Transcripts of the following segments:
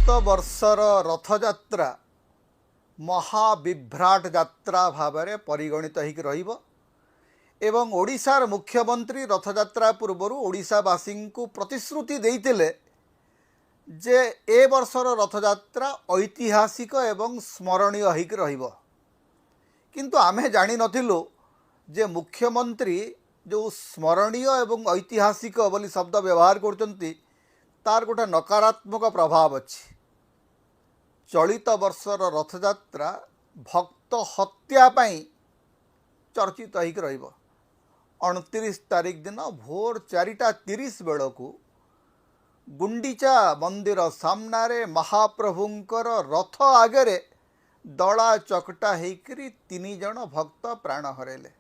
चलित वर्षर रथयात्रा महाविभ्राट यात्रा भाव में परिगणित हो एवं ओडिशार मुख्यमंत्री रथयात्रा पूर्वर ओडिशावासी को प्रतिश्रुति देइतिले जे ए वर्षर रथयात्रा ऐतिहासिक एवं स्मरणीय होइक रहिबो। किंतु आमे जानि नथिलु जे मुख्यमंत्री जो स्मरणीय एवं ऐतिहासिक बोली शब्द व्यवहार करचंती तार गोटे नकारात्मक प्रभाव अच्छी। चलित वर्षर रथयात्रा भक्त हत्या पाई चर्चित होइक रहिबो। 29 तारीख दिन भोर 4:30 बेलू गुंडीचा मंदिर सामने महाप्रभुंकर रथ आगे दला चकटा होकर 3 जन भक्त प्राण हरेले।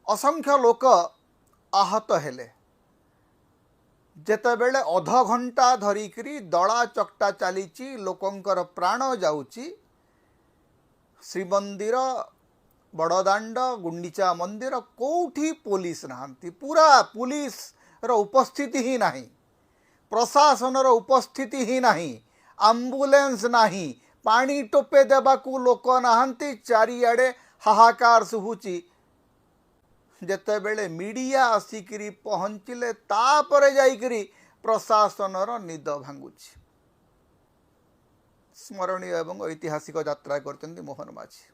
असंख्य लोक आहत हेले। जेतेबेले अध घंटा धरिकी दला चकटा चली लोकंकर प्राण जाउची श्रीमंदिर बड़दाण्ड गुंडीचा मंदिर कोठी पुलिस नहांती। पूरा पुलिस रो उपस्थिति ही नहीं, प्रशासन रो उपस्थिति ही नहीं, एम्बुलेंस नहीं, पानी टोपे देबाकू लोक नहांती। चारिआडे हाहाकार सुहुची। जेतेबेले मीडिया आसिकी पहुँचले तापर जाइकरी प्रशासनर निद भांगुची। स्मरणीय एवं ऐतिहासिक यात्रा करचंती मोहन माझी।